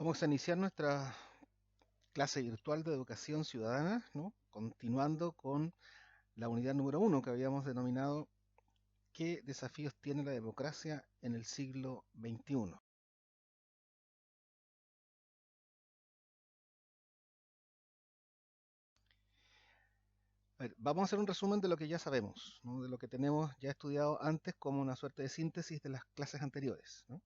Vamos a iniciar nuestra clase virtual de educación ciudadana, ¿no? Continuando con la unidad número 1 que habíamos denominado ¿Qué desafíos tiene la democracia en el siglo XXI? A ver, vamos a hacer un resumen de lo que ya sabemos, ¿no? De lo que tenemos ya estudiado antes como una suerte de síntesis de las clases anteriores, ¿no?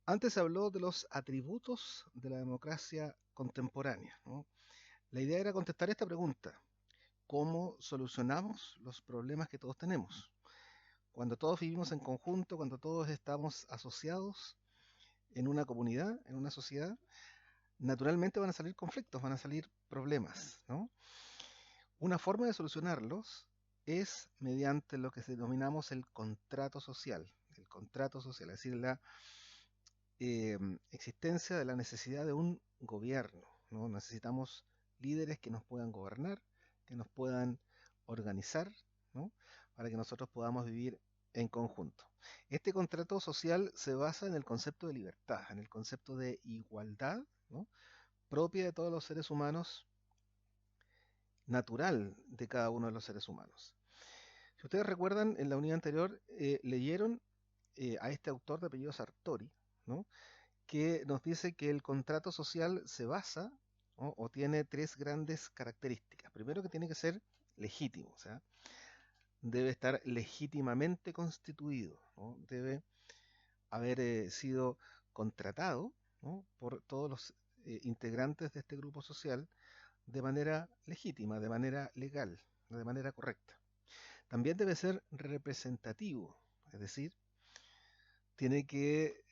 Antes se habló de los atributos de la democracia contemporánea, ¿no? La idea era contestar esta pregunta: ¿cómo solucionamos los problemas que todos tenemos? Cuando todos vivimos en conjunto, cuando todos estamos asociados en una comunidad, en una sociedad, naturalmente van a salir conflictos, van a salir problemas, ¿no? Una forma de solucionarlos es mediante lo que denominamos el contrato social. El contrato social, es decir, la existencia de la necesidad de un gobierno, ¿no? Necesitamos líderes que nos puedan gobernar, que nos puedan organizar, ¿no? Para que nosotros podamos vivir en conjunto. Este contrato social se basa en el concepto de libertad, en el concepto de igualdad, ¿no? Propia de todos los seres humanos, natural de cada uno de los seres humanos. Si ustedes recuerdan, en la unidad anterior leyeron a este autor de apellido Sartori, ¿no? Que nos dice que el contrato social se basa, ¿no? O tiene tres grandes características. Primero, que tiene que ser legítimo, o sea, debe estar legítimamente constituido, ¿no? Debe haber sido contratado, ¿no? Por todos los integrantes de este grupo social de manera legítima, de manera legal, de manera correcta. También debe ser representativo, es decir, tiene que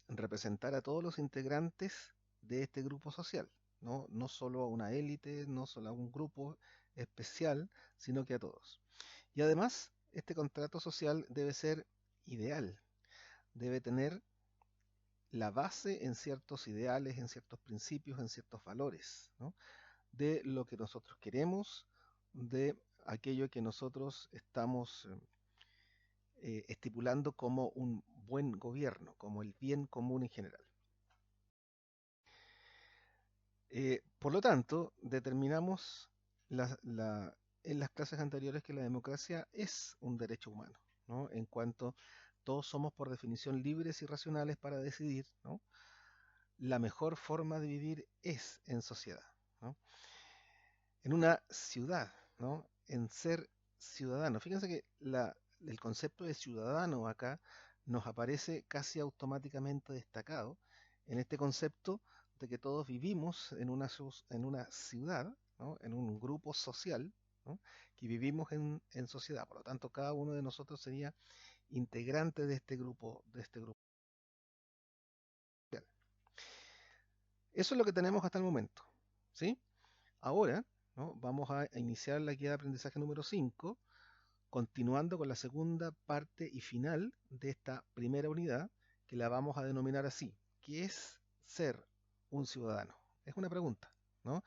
representar a todos los integrantes de este grupo social, ¿no? No solo a una élite, no solo a un grupo especial, sino que a todos. Y además, este contrato social debe ser ideal, debe tener la base en ciertos ideales, en ciertos principios, en ciertos valores, ¿no? De lo que nosotros queremos, de aquello que nosotros estamos estipulando como un buen gobierno, como el bien común en general. Por lo tanto, determinamos en las clases anteriores que la democracia es un derecho humano, ¿no? En cuanto todos somos por definición libres y racionales para decidir, ¿no? La mejor forma de vivir es en sociedad, ¿no? En una ciudad, ¿no? En ser ciudadano. Fíjense que el concepto de ciudadano acá nos aparece casi automáticamente destacado en este concepto de que todos vivimos en una ciudad, ¿no? En un grupo social, ¿no? Que vivimos en sociedad. Por lo tanto, cada uno de nosotros sería integrante de este grupo social. Eso es lo que tenemos hasta el momento, ¿sí? Ahora, ¿no? Vamos a iniciar la guía de aprendizaje número 5, continuando con la segunda parte y final de esta primera unidad, que la vamos a denominar así: ¿qué es ser un ciudadano? Es una pregunta, ¿no?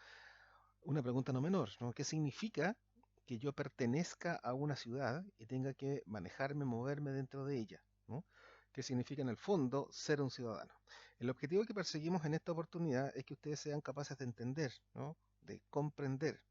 Una pregunta no menor, ¿no? ¿Qué significa que yo pertenezca a una ciudad y tenga que manejarme, moverme dentro de ella, ¿no? ¿Qué significa en el fondo ser un ciudadano? El objetivo que perseguimos en esta oportunidad es que ustedes sean capaces de entender, ¿no? De comprender,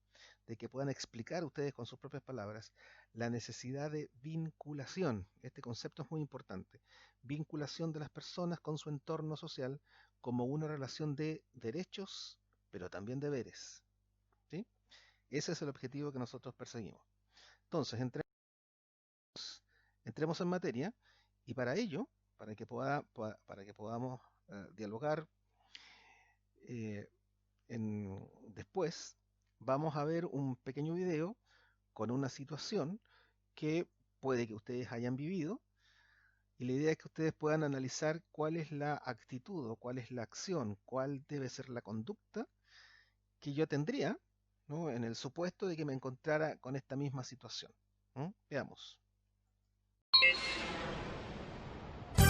de que puedan explicar ustedes con sus propias palabras la necesidad de vinculación. Este concepto es muy importante. Vinculación de las personas con su entorno social como una relación de derechos, pero también deberes, ¿sí? Ese es el objetivo que nosotros perseguimos. Entonces, entremos en materia, y para ello, para que podamos dialogar después, vamos a ver un pequeño video con una situación que puede que ustedes hayan vivido, y la idea es que ustedes puedan analizar cuál es la actitud o cuál es la acción, cuál debe ser la conducta que yo tendría, ¿no? En el supuesto de que me encontrara con esta misma situación. Veamos. ¿Qué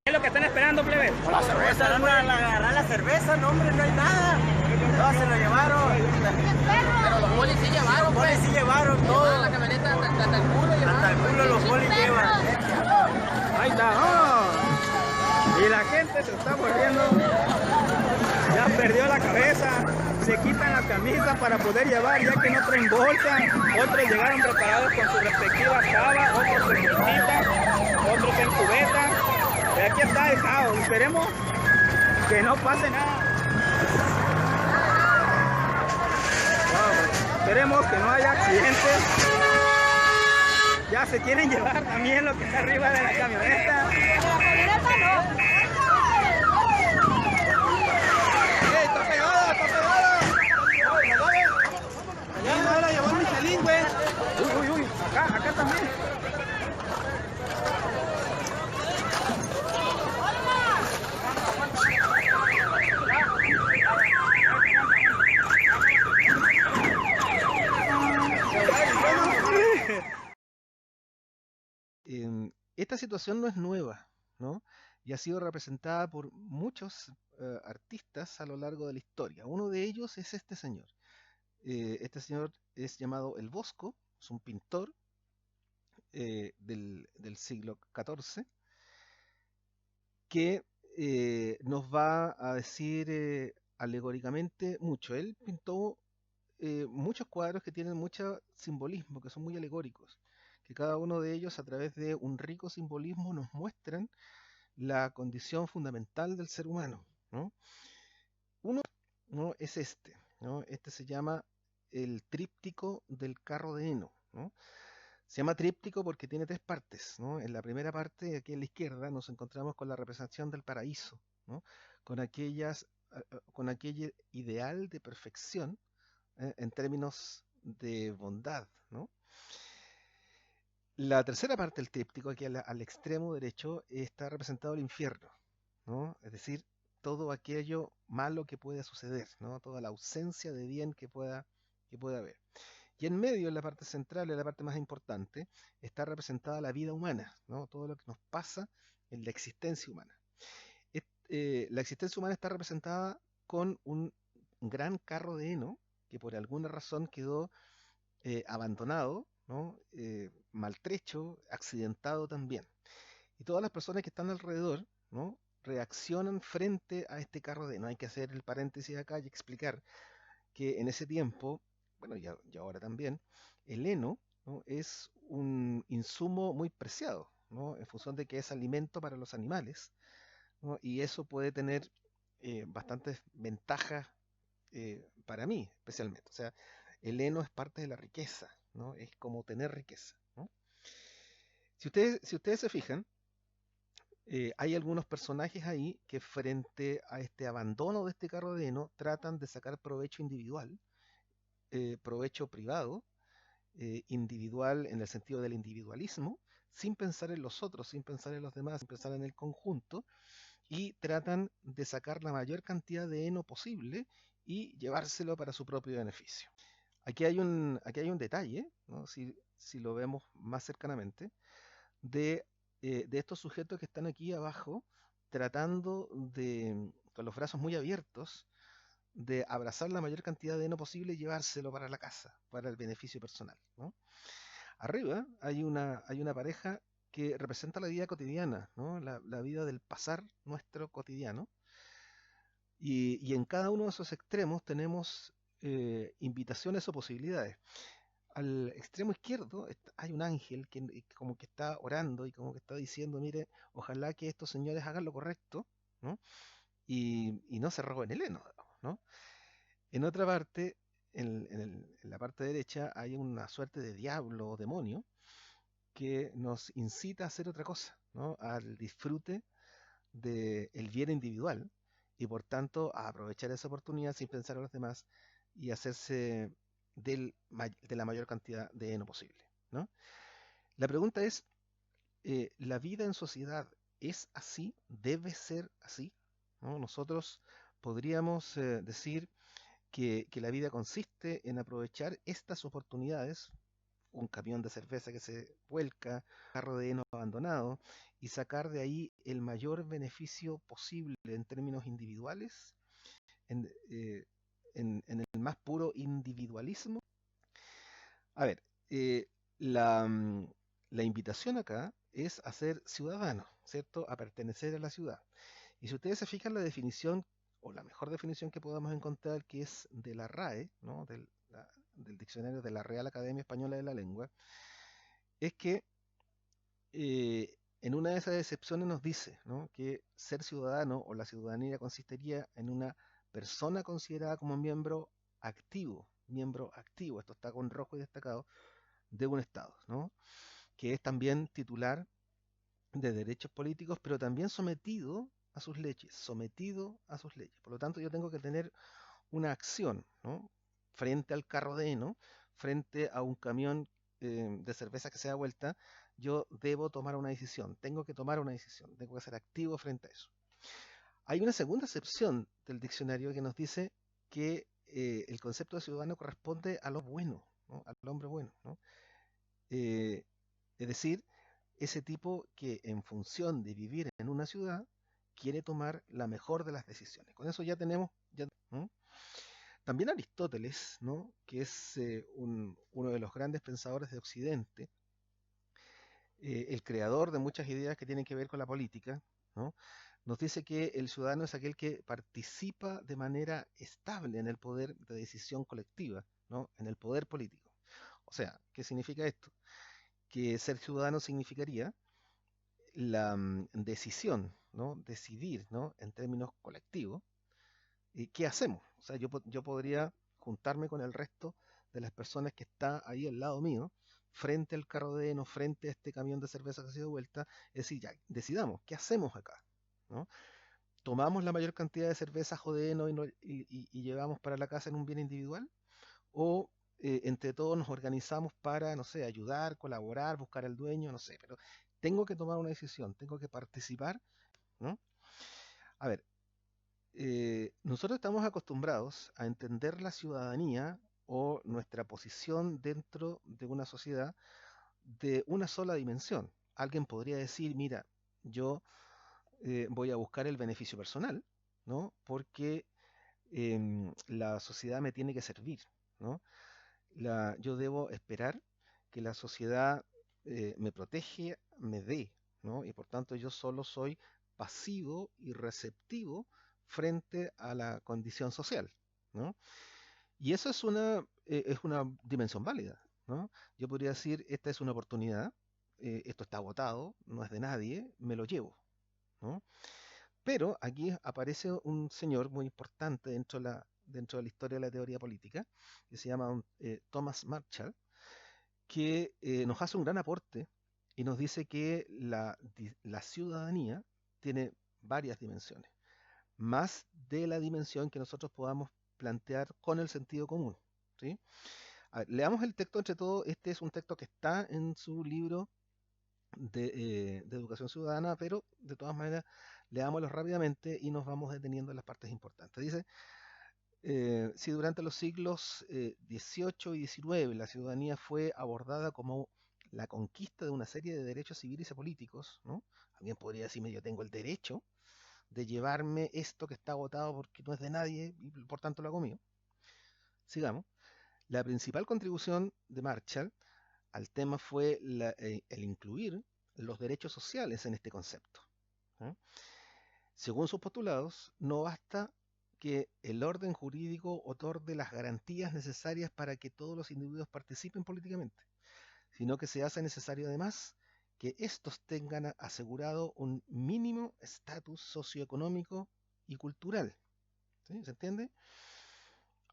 es lo que están esperando, plebe? La cerveza, agarrar la cerveza, no hombre, no hay nada. No, se lo llevaron. Pero los polis sí llevaron, Los polis sí llevaron todo. Llevaron la camioneta hasta el culo. Hasta el culo los polis llevan. Ahí está. ¡Oh! Y la gente se está volviendo, ya perdió la cabeza, se quitan la camisa para poder llevar, ya que no traen bolsa. Otros llegaron preparados con sus respectivas cavas, otros en bolsita, otros en cubeta. Y aquí está el caos. Esperemos que no pase nada. Wow, esperemos que no haya accidentes. Ya se quieren llevar también lo que está arriba de la camioneta. ¡Está pegada, está pegada! Allá no la llevó el Michelin, güey. Uy, uy, uy, acá también. Esta situación no es nueva, ¿no? Y ha sido representada por muchos artistas a lo largo de la historia. Uno de ellos es este señor. Este señor es llamado El Bosco, es un pintor del siglo XIV que nos va a decir alegóricamente mucho. Él pintó muchos cuadros que tienen mucho simbolismo, que son muy alegóricos, que cada uno de ellos a través de un rico simbolismo nos muestran la condición fundamental del ser humano, ¿no? Uno, ¿no? Es este, ¿no? Este se llama el tríptico del carro de heno, ¿no? Se llama tríptico porque tiene tres partes, ¿no? En la primera parte, aquí a la izquierda, nos encontramos con la representación del paraíso, ¿no? Con con aquel ideal de perfección en términos de bondad, ¿no? La tercera parte del tríptico, aquí al extremo derecho, está representado el infierno, ¿no? Es decir, todo aquello malo que pueda suceder, ¿no? Toda la ausencia de bien que pueda haber. Y en medio, en la parte central, en la parte más importante, está representada la vida humana, ¿no? Todo lo que nos pasa en la existencia humana. La existencia humana está representada con un gran carro de heno que por alguna razón quedó abandonado, ¿no? Maltrecho, accidentado también. Y todas las personas que están alrededor, ¿no? Reaccionan frente a este carro de heno. Hay que hacer el paréntesis acá y explicar que en ese tiempo, bueno, y ahora también, el heno, ¿no? Es un insumo muy preciado, ¿no? En función de que es alimento para los animales, ¿no? Y eso puede tener bastantes ventajas para mí, especialmente. O sea, el heno es parte de la riqueza, ¿no? Es como tener riqueza, ¿no? Si ustedes se fijan, hay algunos personajes ahí que frente a este abandono de este carro de heno tratan de sacar provecho individual, provecho privado, individual en el sentido del individualismo, sin pensar en los otros, sin pensar en los demás, sin pensar en el conjunto, y tratan de sacar la mayor cantidad de heno posible y llevárselo para su propio beneficio. Aquí hay un detalle, ¿no? Si lo vemos más cercanamente, de estos sujetos que están aquí abajo tratando de, con los brazos muy abiertos, de abrazar la mayor cantidad de heno posible y llevárselo para la casa, para el beneficio personal, ¿no? Arriba hay una pareja que representa la vida cotidiana, ¿no? La vida del pasar nuestro cotidiano. Y en cada uno de esos extremos tenemos invitaciones o posibilidades. Al extremo izquierdo hay un ángel que como que está orando y como que está diciendo, mire, ojalá que estos señores hagan lo correcto, ¿no? Y no se roben el heno, ¿no? En otra parte, en la parte derecha, hay una suerte de diablo o demonio que nos incita a hacer otra cosa, ¿no? Al disfrute del bien individual y por tanto a aprovechar esa oportunidad sin pensar a los demás y hacerse de la mayor cantidad de heno posible, ¿no? La pregunta es, ¿la vida en sociedad es así? ¿Debe ser así? ¿No? Nosotros podríamos decir que la vida consiste en aprovechar estas oportunidades, un camión de cerveza que se vuelca, carro de heno abandonado, y sacar de ahí el mayor beneficio posible en términos individuales, en, eh, en el más puro individualismo. A ver, eh, la, mm, la invitación acá es a ser ciudadano, ¿cierto? A pertenecer a la ciudad. Y si ustedes se fijan la definición, o la mejor definición que podamos encontrar, que es de la RAE, ¿no? Del diccionario de la Real Academia Española de la Lengua, es que en una de esas excepciones nos dice, ¿no? Que ser ciudadano o la ciudadanía consistiría en una persona considerada como miembro activo, esto está con rojo y destacado, de un Estado, ¿no? Que es también titular de derechos políticos, pero también sometido a sus leyes, sometido a sus leyes. Por lo tanto, yo tengo que tener una acción, ¿no? Frente al carro de heno, frente a un camión de cerveza que se da vuelta, yo debo tomar una decisión, tengo que tomar una decisión, tengo que ser activo frente a eso. Hay una segunda acepción del diccionario que nos dice que el concepto de ciudadano corresponde a lo bueno, ¿no? Al hombre bueno, ¿no? Eh, es decir, ese tipo que en función de vivir en una ciudad quiere tomar la mejor de las decisiones. Con eso ya tenemos, ¿no? También Aristóteles, ¿no? Que es uno de los grandes pensadores de Occidente, el creador de muchas ideas que tienen que ver con la política, ¿no? Nos dice que el ciudadano es aquel que participa de manera estable en el poder de decisión colectiva, ¿no? En el poder político. O sea, ¿qué significa esto? Que ser ciudadano significaría la decisión, ¿no? Decidir, ¿no? En términos colectivos, ¿qué hacemos? O sea, yo podría juntarme con el resto de las personas que está ahí al lado mío, frente al carro de heno, frente a este camión de cerveza que ha sido vuelta, es decir, ya, decidamos, ¿qué hacemos acá? ¿No? ¿Tomamos la mayor cantidad de cervezas o de heno y llevamos para la casa en un bien individual? ¿O entre todos nos organizamos para, no sé, ayudar, colaborar, buscar al dueño, no sé, pero tengo que tomar una decisión, tengo que participar, ¿no? A ver, nosotros estamos acostumbrados a entender la ciudadanía o nuestra posición dentro de una sociedad de una sola dimensión. Alguien podría decir, mira, yo voy a buscar el beneficio personal, ¿no? Porque la sociedad me tiene que servir, ¿no? Yo debo esperar que la sociedad me protege, me dé, ¿no? Y por tanto yo solo soy pasivo y receptivo frente a la condición social, ¿no? Y eso es una dimensión válida, ¿no? Yo podría decir, esta es una oportunidad, esto está agotado, no es de nadie, me lo llevo, ¿no? Pero aquí aparece un señor muy importante dentro de la historia de la teoría política, que se llama Thomas Marshall, que nos hace un gran aporte y nos dice que la ciudadanía tiene varias dimensiones, más de la dimensión que nosotros podamos plantear con el sentido común, ¿sí? A ver, leamos el texto entre todos. Este es un texto que está en su libro de educación ciudadana, pero de todas maneras leámoslo rápidamente y nos vamos deteniendo en las partes importantes. Dice, si durante los siglos XVIII y XIX la ciudadanía fue abordada como la conquista de una serie de derechos civiles y políticos, ¿no? Alguien podría decirme, yo tengo el derecho de llevarme esto que está agotado porque no es de nadie y por tanto lo hago mío. Sigamos. La principal contribución de Marshall al tema fue el incluir los derechos sociales en este concepto, ¿eh? Según sus postulados, no basta que el orden jurídico otorgue las garantías necesarias para que todos los individuos participen políticamente, sino que se hace necesario además que estos tengan asegurado un mínimo estatus socioeconómico y cultural. ¿Sí? ¿Se entiende?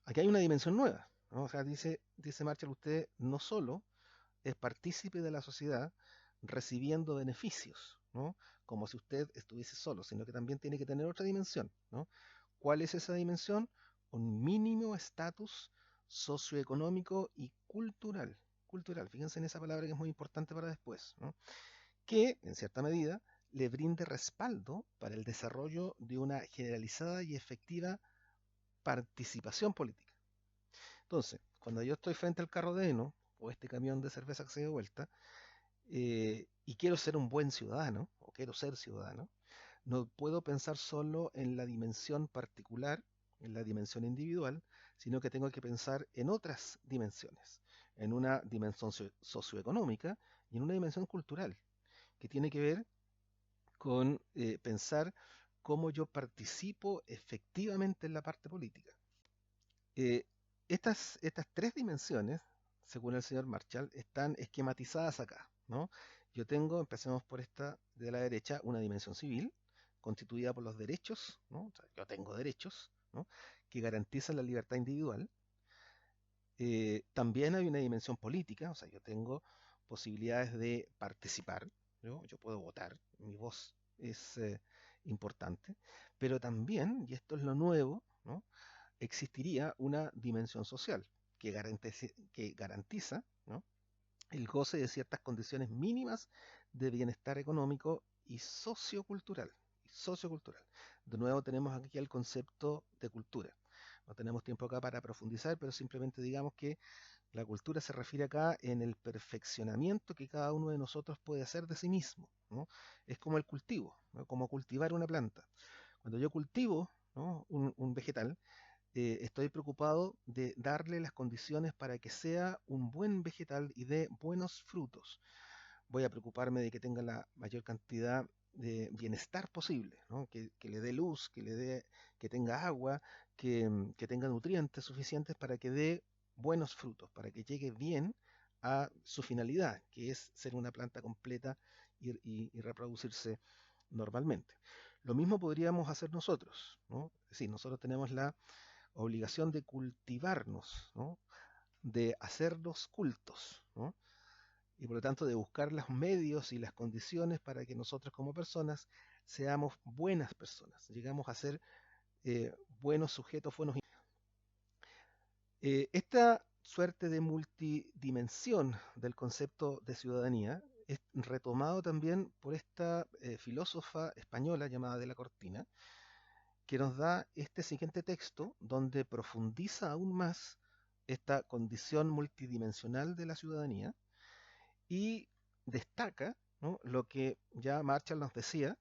Aquí hay una dimensión nueva, ¿no? O sea, dice Marshall, usted no solo es partícipe de la sociedad recibiendo beneficios, ¿no? Como si usted estuviese solo, sino que también tiene que tener otra dimensión, ¿no? ¿Cuál es esa dimensión? Un mínimo estatus socioeconómico y cultural. Cultural, fíjense en esa palabra que es muy importante para después, ¿no? Que, en cierta medida, le brinde respaldo para el desarrollo de una generalizada y efectiva participación política. Entonces, cuando yo estoy frente al carro de heno o este camión de cerveza que se dio vuelta, y quiero ser un buen ciudadano, o quiero ser ciudadano, no puedo pensar solo en la dimensión particular, en la dimensión individual, sino que tengo que pensar en otras dimensiones. en una dimensión socioeconómica y en una dimensión cultural, que tiene que ver con pensar cómo yo participo efectivamente en la parte política. Eh, estas tres dimensiones, según el señor Marshall, están esquematizadas acá, ¿no? Yo tengo, empecemos por esta de la derecha, una dimensión civil, constituida por los derechos, ¿no? O sea, yo tengo derechos, ¿no? Que garantizan la libertad individual. También hay una dimensión política, o sea, yo tengo posibilidades de participar, ¿no? Yo puedo votar, mi voz es importante, pero también, y esto es lo nuevo, ¿no? Existiría una dimensión social que garantiza, ¿no? El goce de ciertas condiciones mínimas de bienestar económico y sociocultural. De nuevo tenemos aquí el concepto de cultura. No tenemos tiempo acá para profundizar, pero simplemente digamos que la cultura se refiere acá en el perfeccionamiento que cada uno de nosotros puede hacer de sí mismo, ¿no? Es como el cultivo, ¿no? Como cultivar una planta. Cuando yo cultivo, ¿no? un vegetal, estoy preocupado de darle las condiciones para que sea un buen vegetal y dé buenos frutos. Voy a preocuparme de que tenga la mayor cantidad de bienestar posible, ¿no? Que le dé luz, que tenga agua, que tenga nutrientes suficientes para que dé buenos frutos, para que llegue bien a su finalidad, que es ser una planta completa y reproducirse normalmente. Lo mismo podríamos hacer nosotros, ¿no? Es decir, nosotros tenemos la obligación de cultivarnos, ¿no? De hacernos cultos, ¿no? Y por lo tanto de buscar los medios y las condiciones para que nosotros como personas seamos buenas personas, llegamos a ser buenos sujetos, buenos. Esta suerte de multidimensión del concepto de ciudadanía es retomado también por esta filósofa española llamada de la Cortina, que nos da este siguiente texto donde profundiza aún más esta condición multidimensional de la ciudadanía y destaca, ¿no? Lo que ya Marshall nos decía,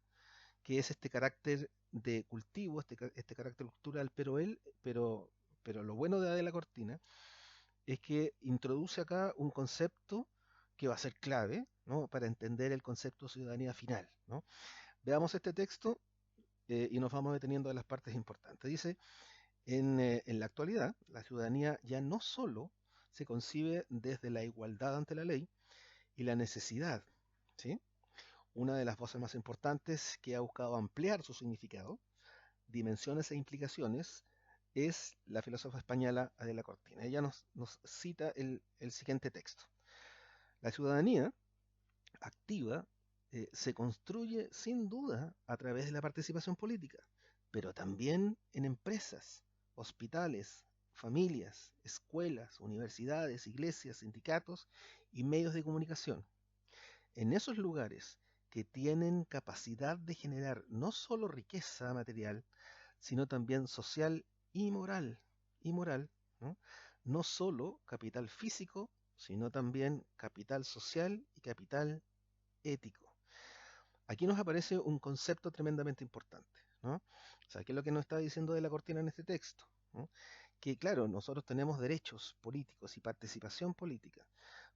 que es este carácter de cultivo, este carácter cultural, pero lo bueno de Adela Cortina es que introduce acá un concepto que va a ser clave, ¿no? Para entender el concepto de ciudadanía final, ¿no? Veamos este texto y nos vamos deteniendo en las partes importantes. Dice, en la actualidad, la ciudadanía ya no solo se concibe desde la igualdad ante la ley y la necesidad, ¿sí? Una de las voces más importantes que ha buscado ampliar su significado, dimensiones e implicaciones, es la filósofa española Adela Cortina. Ella nos cita el siguiente texto. La ciudadanía activa se construye sin duda a través de la participación política, pero también en empresas, hospitales, familias, escuelas, universidades, iglesias, sindicatos y medios de comunicación. En esos lugares que tienen capacidad de generar no solo riqueza material, sino también social y moral, ¿no? No solo capital físico, sino también capital social y capital ético. Aquí nos aparece un concepto tremendamente importante, ¿no? O sea, ¿qué es lo que nos está diciendo de la Cortina en este texto? ¿No? Que claro, nosotros tenemos derechos políticos y participación política,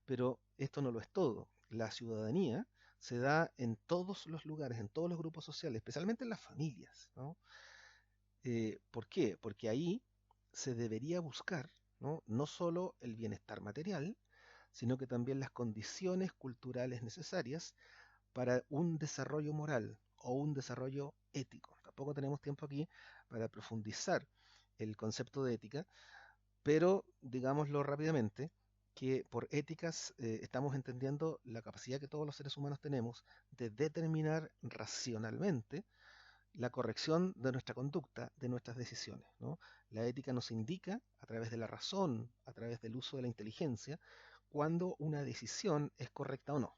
pero esto no lo es todo. La ciudadanía se da en todos los lugares, en todos los grupos sociales, especialmente en las familias, ¿no? ¿Por qué? Porque ahí se debería buscar, ¿no? No solo el bienestar material, sino que también las condiciones culturales necesarias para un desarrollo moral o un desarrollo ético. Tampoco tenemos tiempo aquí para profundizar el concepto de ética, pero digámoslo rápidamente, que por éticas estamos entendiendo la capacidad que todos los seres humanos tenemos de determinar racionalmente la corrección de nuestra conducta, de nuestras decisiones, ¿no? La ética nos indica, a través de la razón, a través del uso de la inteligencia, cuando una decisión es correcta o no.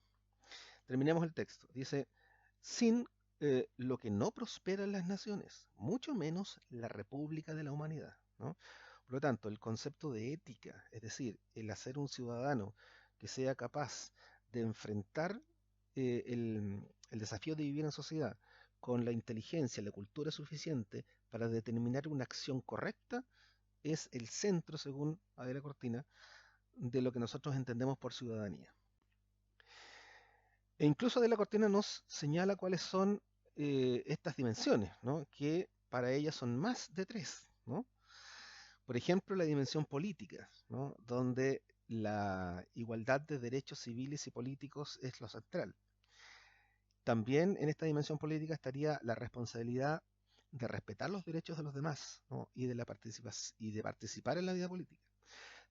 Terminemos el texto. Dice, sin lo que no prospera en las naciones, mucho menos la república de la humanidad, ¿no? Por lo tanto, el concepto de ética, es decir, el hacer un ciudadano que sea capaz de enfrentar el desafío de vivir en sociedad con la inteligencia, la cultura suficiente para determinar una acción correcta, es el centro, según Adela Cortina, de lo que nosotros entendemos por ciudadanía. E incluso de la Cortina nos señala cuáles son estas dimensiones, ¿no? Que para ella son más de tres, ¿no? Por ejemplo, la dimensión política, ¿no? Donde la igualdad de derechos civiles y políticos es lo central. También en esta dimensión política estaría la responsabilidad de respetar los derechos de los demás, ¿no? y de participar en la vida política.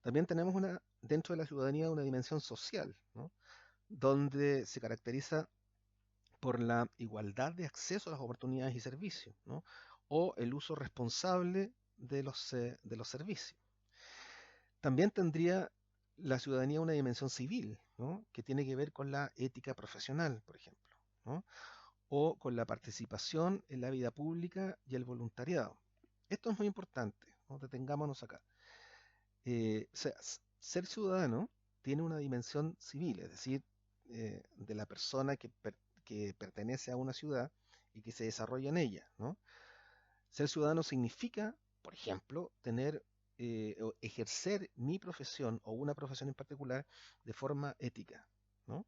También tenemos dentro de la ciudadanía una dimensión social, ¿no? Donde se caracteriza por la igualdad de acceso a las oportunidades y servicios, ¿no? O el uso responsable de los servicios. También tendría la ciudadanía una dimensión civil, ¿no? Que tiene que ver con la ética profesional, por ejemplo, ¿no? O con la participación en la vida pública y el voluntariado. Esto es muy importante, ¿no? Detengámonos acá. Ser ciudadano tiene una dimensión civil, es decir, de la persona que pertenece a una ciudad y que se desarrolla en ella, ¿no? Ser ciudadano significa, por ejemplo, o ejercer mi profesión o una profesión en particular de forma ética, ¿no?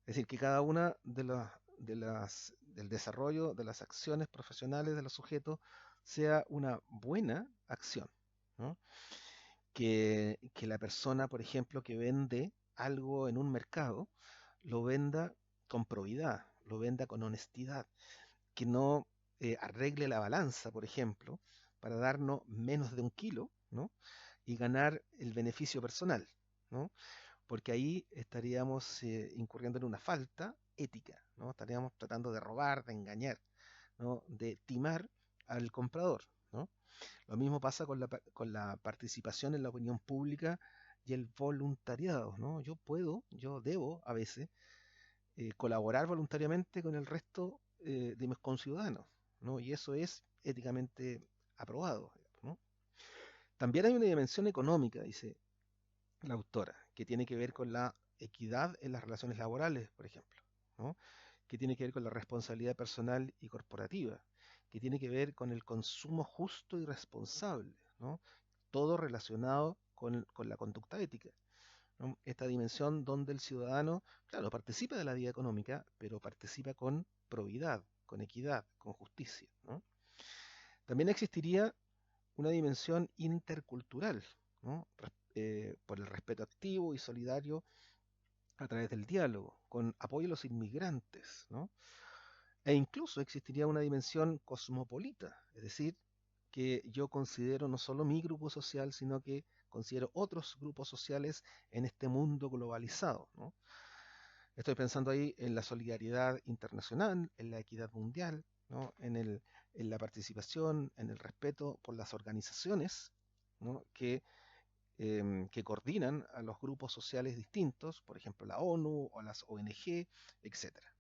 Es decir, que cada una del desarrollo de las acciones profesionales de los sujetos sea una buena acción, ¿no? Que la persona, por ejemplo, que vende algo en un mercado, lo venda con probidad, lo venda con honestidad, que no arregle la balanza, por ejemplo, para darnos menos de 1 kilo, ¿no? Y ganar el beneficio personal, ¿no? Porque ahí estaríamos incurriendo en una falta ética, ¿no? Estaríamos tratando de robar, de engañar, ¿no? De timar al comprador, ¿no? Lo mismo pasa con la participación en la opinión pública y el voluntariado, ¿no? Yo debo a veces colaborar voluntariamente con el resto de mis conciudadanos, ¿no? Y eso es éticamente aprobado, ¿no? También hay una dimensión económica, dice la autora, que tiene que ver con la equidad en las relaciones laborales, por ejemplo, ¿no? Que tiene que ver con la responsabilidad personal y corporativa, que tiene que ver con el consumo justo y responsable, ¿no? Todo relacionado con la conducta ética, ¿no? Esta dimensión donde el ciudadano, claro, participa de la vida económica, pero participa con probidad, con equidad, con justicia, ¿no? También existiría una dimensión intercultural, ¿no? Por el respeto activo y solidario a través del diálogo, con apoyo a los inmigrantes, ¿no? E incluso existiría una dimensión cosmopolita, es decir, que yo considero no solo mi grupo social, sino que considero otros grupos sociales en este mundo globalizado, ¿no? Estoy pensando ahí en la solidaridad internacional, en la equidad mundial, ¿no? En la participación, en el respeto por las organizaciones, ¿no? Que coordinan a los grupos sociales distintos, por ejemplo la ONU o las ONG, etcétera.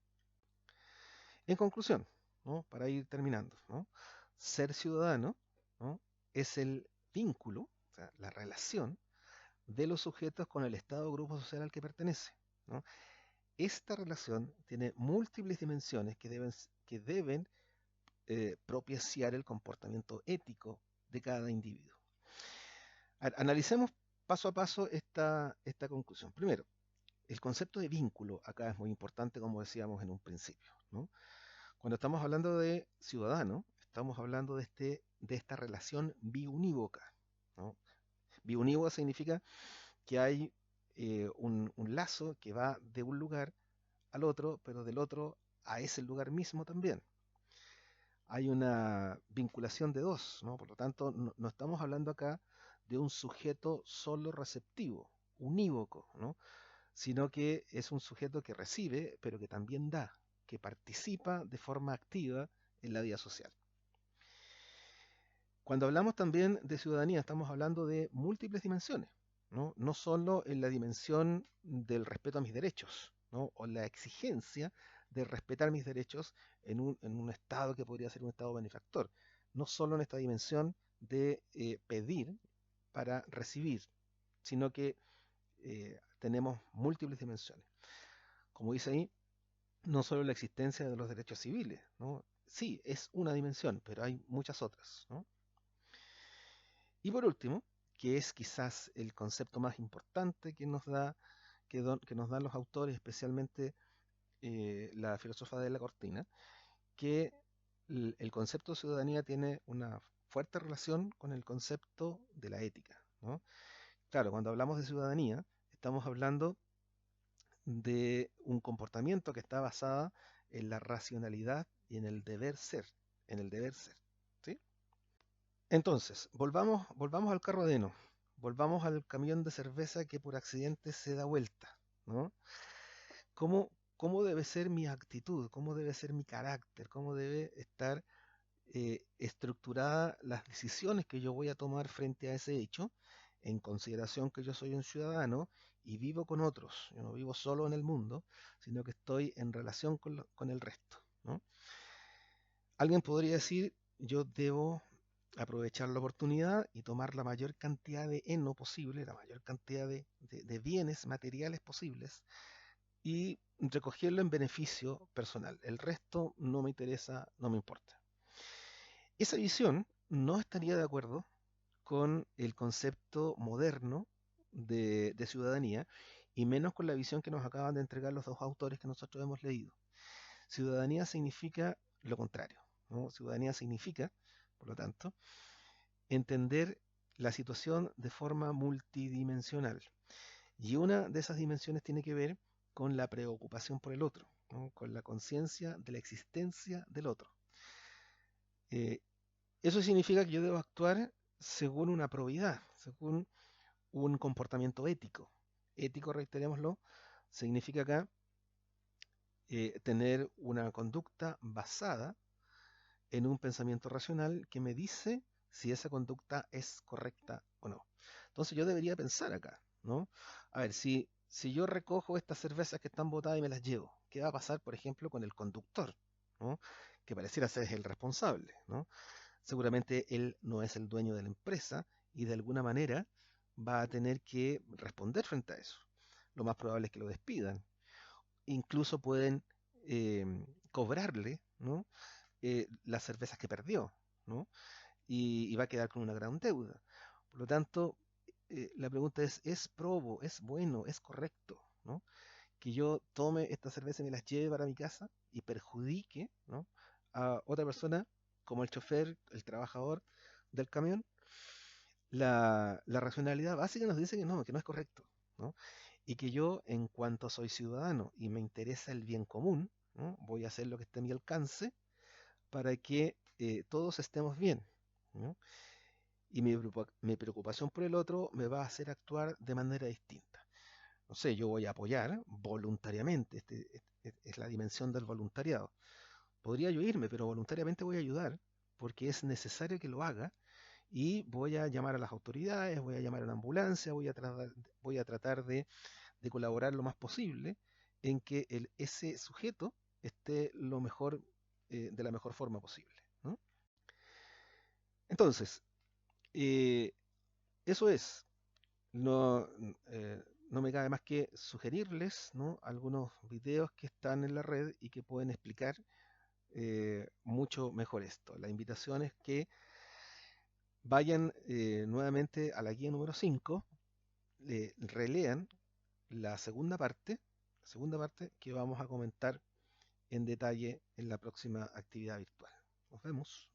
En conclusión, ¿no? Para ir terminando, ¿no? Ser ciudadano, ¿no? Es el vínculo, o sea, la relación de los sujetos con el estado o grupo social al que pertenece, ¿no? Esta relación tiene múltiples dimensiones que deben propiciar el comportamiento ético de cada individuo. Analicemos paso a paso esta conclusión. Primero, el concepto de vínculo acá es muy importante, como decíamos en un principio, ¿no? Cuando estamos hablando de ciudadano, estamos hablando de esta relación biunívoca, ¿no? Biunívoca significa que hay un lazo que va de un lugar al otro, pero del otro a ese lugar mismo también. Hay una vinculación de dos, ¿no? Por lo tanto, no estamos hablando acá de un sujeto solo receptivo, unívoco, ¿no? Sino que es un sujeto que recibe, pero que también da, que participa de forma activa en la vida social. Cuando hablamos también de ciudadanía, estamos hablando de múltiples dimensiones, ¿no? No solo en la dimensión del respeto a mis derechos, ¿no? O la exigencia de respetar mis derechos en un Estado que podría ser un Estado benefactor. No solo en esta dimensión de pedir para recibir, sino que tenemos múltiples dimensiones. Como dice ahí, no solo la existencia de los derechos civiles, ¿no? Sí, es una dimensión, pero hay muchas otras, ¿no? Y por último, que es quizás el concepto más importante que nos dan los autores, especialmente la filósofa de la Cortina, que el concepto de ciudadanía tiene una fuerte relación con el concepto de la ética, ¿no? Claro, cuando hablamos de ciudadanía, estamos hablando de un comportamiento que está basado en la racionalidad y en el deber ser, en el deber ser, ¿sí? Entonces, volvamos al carro de heno, volvamos al camión de cerveza que por accidente se da vuelta, ¿no? ¿Cómo debe ser mi actitud? ¿Cómo debe ser mi carácter? ¿Cómo debe estar estructurada las decisiones que yo voy a tomar frente a ese hecho, en consideración que yo soy un ciudadano y vivo con otros? Yo no vivo solo en el mundo, sino que estoy en relación con el resto, ¿no? Alguien podría decir, yo debo aprovechar la oportunidad y tomar la mayor cantidad de heno posible, la mayor cantidad de bienes materiales posibles y recogerlo en beneficio personal. El resto no me interesa, no me importa. Esa visión no estaría de acuerdo con el concepto moderno de ciudadanía y menos con la visión que nos acaban de entregar los dos autores que nosotros hemos leído. Ciudadanía significa lo contrario, ¿no? Ciudadanía significa, por lo tanto, entender la situación de forma multidimensional. Y una de esas dimensiones tiene que ver con la preocupación por el otro, ¿no? Con la conciencia de la existencia del otro. Eh, Eso significa que yo debo actuar según una probidad, según un comportamiento ético. Ético, reiterémoslo, significa acá tener una conducta basada en un pensamiento racional que me dice si esa conducta es correcta o no. Entonces yo debería pensar acá, ¿no? A ver, si yo recojo estas cervezas que están botadas y me las llevo, ¿qué va a pasar, por ejemplo, con el conductor, ¿no? Que pareciera ser el responsable, ¿no? Seguramente él no es el dueño de la empresa y de alguna manera va a tener que responder frente a eso. Lo más probable es que lo despidan. Incluso pueden eh, cobrarle, ¿no? Las cervezas que perdió, ¿no? Y va a quedar con una gran deuda. Por lo tanto, la pregunta ¿es probo, es bueno, es correcto, ¿no? Que yo tome esta cerveza y me las lleve para mi casa y perjudique, ¿no? A otra persona como el chofer, el trabajador del camión? La racionalidad básica nos dice que no es correcto, ¿no? Y que yo, en cuanto soy ciudadano y me interesa el bien común, ¿no? Voy a hacer lo que esté a mi alcance para que todos estemos bien, ¿no? Y mi preocupación por el otro me va a hacer actuar de manera distinta. No sé, yo voy a apoyar voluntariamente, es la dimensión del voluntariado. Podría yo irme, pero voluntariamente voy a ayudar porque es necesario que lo haga y voy a llamar a las autoridades, voy a llamar a una ambulancia, voy a tratar de colaborar lo más posible en que ese sujeto esté lo mejor, de la mejor forma posible, ¿no? Entonces, eh, eso es. No, no me cabe más que sugerirles, ¿no? Algunos videos que están en la red y que pueden explicar mucho mejor esto. La invitación es que vayan nuevamente a la guía número 5, relean la segunda parte que vamos a comentar en detalle en la próxima actividad virtual. Nos vemos.